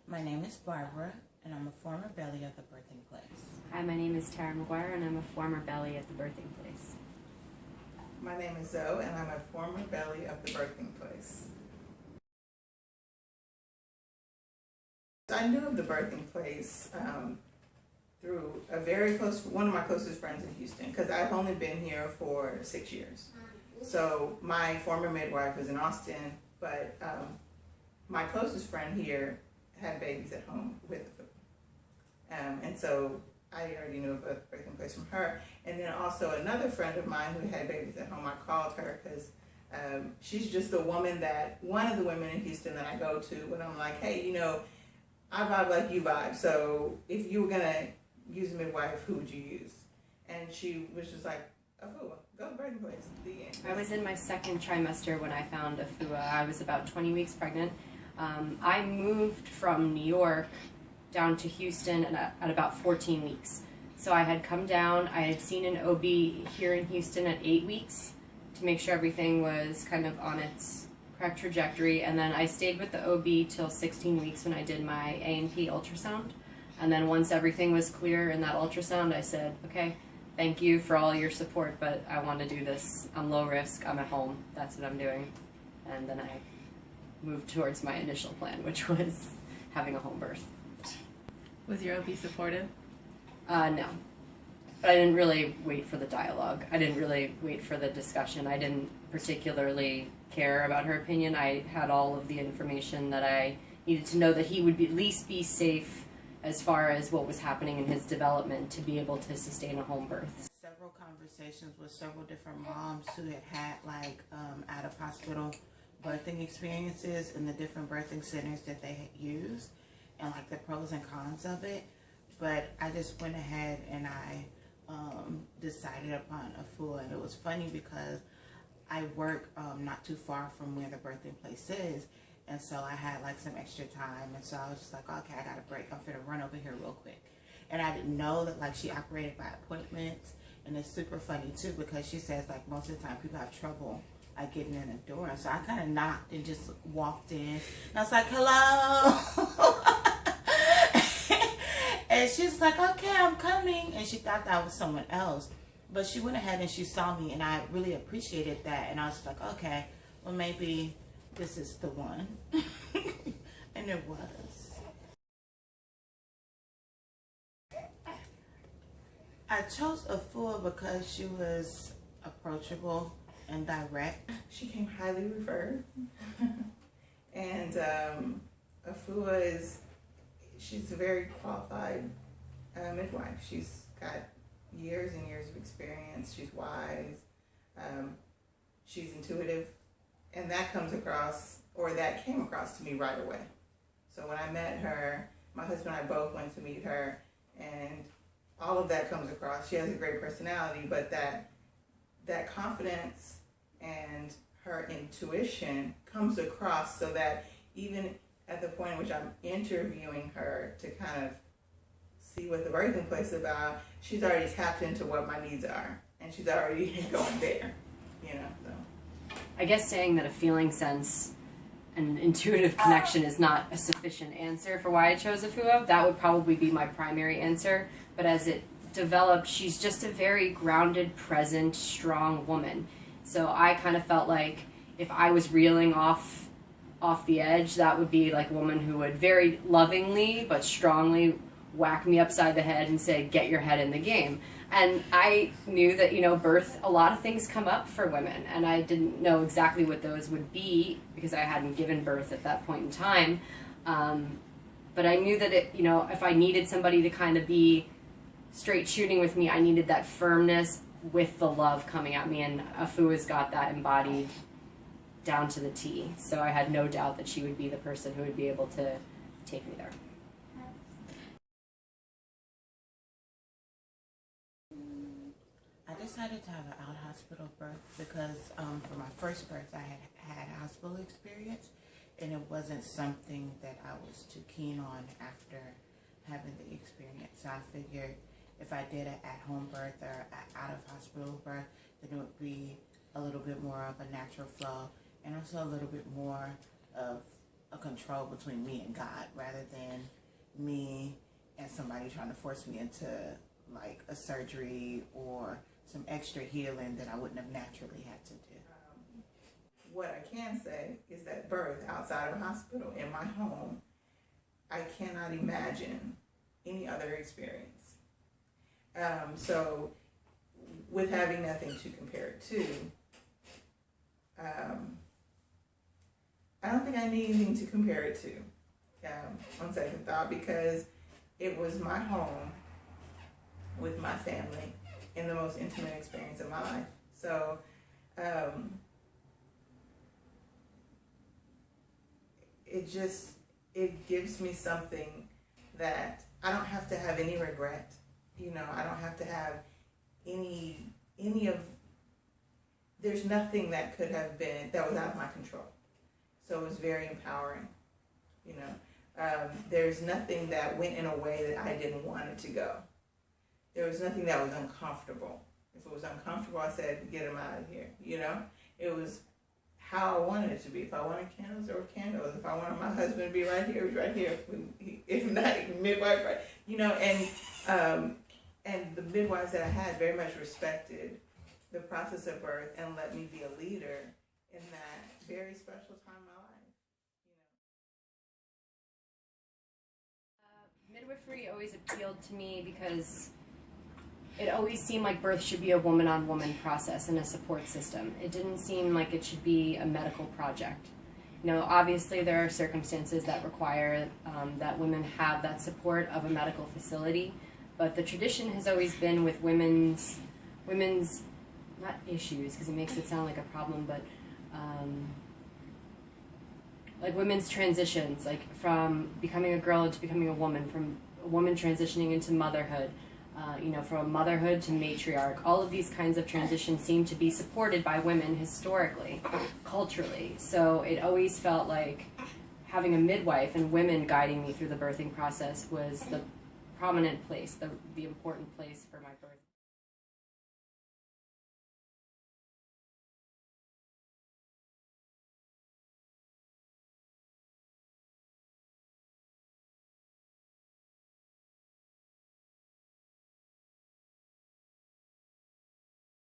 My name is Barbara, and I'm a former belly of the birthing place. Hi, my name is Tara McGuire, and I'm a former belly at the birthing place. My name is Zoe, and I'm a former belly of the birthing place. I knew of the birthing place through one of my closest friends in Houston, because I've only been here for 6 years. So my former midwife was in Austin, but my closest friend here had babies at home with the food. And so I already knew about the birthing place from her. And then also another friend of mine who had babies at home, I called her because she's just one of the women in Houston that I go to when I'm like, hey, I vibe like you vibe. So if you were going to use a midwife, who would you use? And she was just like, Afua, go to the birthing place. The end. I was in my second trimester when I found Afua. I was about 20 weeks pregnant. I moved from New York down to Houston at about 14 weeks. So I had come down, I had seen an OB here in Houston at 8 weeks to make sure everything was kind of on its correct trajectory, and then I stayed with the OB till 16 weeks when I did my A&P ultrasound. And then once everything was clear in that ultrasound, I said, okay, thank you for all your support, but I want to do this. I'm low risk, I'm at home, that's what I'm doing. And then I moved towards my initial plan, which was having a home birth. Was your OB supportive? No. But I didn't really wait for the dialogue. I didn't really wait for the discussion. I didn't particularly care about her opinion. I had all of the information that I needed to know that he would at least be safe as far as what was happening in his development to be able to sustain a home birth. Several conversations with several different moms who had out of hospital birthing experiences in the different birthing centers that they had used, and like the pros and cons of it. But I just went ahead and I decided upon Afua. And it was funny because I work not too far from where the birthing place is, and so I had like some extra time, and so I was just like, okay, I got a break, I'm finna run over here real quick. And I didn't know that like she operated by appointments. And it's super funny too because she says like most of the time people have trouble like getting in the door. And so I kind of knocked and just walked in, and I was like, hello. And she was like, okay, I'm coming. And she thought that was someone else. But she went ahead and she saw me, and I really appreciated that. And I was like, okay, well, maybe this is the one. And it was. I chose Afua because she was approachable and direct. She came highly referred. And Afua she's a very qualified midwife. She's got years and years of experience. She's wise. She's intuitive. And that came across to me right away. So when I met her, my husband and I both went to meet her, and all of that comes across. She has a great personality, but that confidence and her intuition comes across so that even at the point in which I'm interviewing her to kind of see what the birthing place is about, she's already tapped into what my needs are, and she's already going there, so. I guess saying that a feeling sense and intuitive connection is not a sufficient answer for why I chose Afua. That would probably be my primary answer. But as it developed, she's just a very grounded, present, strong woman. So I kind of felt like if I was reeling off the edge, that would be like a woman who would very lovingly but strongly whack me upside the head and say, get your head in the game. And I knew that, birth, a lot of things come up for women, and I didn't know exactly what those would be because I hadn't given birth at that point in time. But I knew that if I needed somebody to kind of be straight shooting with me, I needed that firmness with the love coming at me, and Afua's got that embodied down to the T. So I had no doubt that she would be the person who would be able to take me there. I decided to have an out-hospital birth because for my first birth I had hospital experience, and it wasn't something that I was too keen on after having the experience. So I figured if I did an at-home birth or an out-of-hospital birth, then it would be a little bit more of a natural flow, and also a little bit more of a control between me and God rather than me and somebody trying to force me into like a surgery or some extra healing that I wouldn't have naturally had to do. What I can say is that birth outside of a hospital in my home, I cannot imagine any other experience. So with having nothing to compare it to, I don't think I need anything to compare it to, on second thought, because it was my home with my family in the most intimate experience of my life. So, it gives me something that I don't have to have any regret. You know, I don't have to have any of, there's nothing that could have been, that was out of my control. So it was very empowering, you know. There's nothing that went in a way that I didn't want it to go. There was nothing that was uncomfortable. If it was uncomfortable, I said, get him out of here, you know. It was how I wanted it to be. If I wanted candles, there were candles. If I wanted my husband to be right here, he was right here. If not, midwife, right, you know. And the midwives that I had very much respected the process of birth and let me be a leader in that very special time in my life. You know? Midwifery always appealed to me because it always seemed like birth should be a woman-on-woman process and a support system. It didn't seem like it should be a medical project. You know, obviously there are circumstances that require that women have that support of a medical facility, but the tradition has always been with women's not issues, because it makes it sound like a problem, but like women's transitions, like from becoming a girl to becoming a woman, from a woman transitioning into motherhood, you know, from motherhood to matriarch. All of these kinds of transitions seem to be supported by women historically, culturally. So it always felt like having a midwife and women guiding me through the birthing process was the prominent place, the important place for my birth.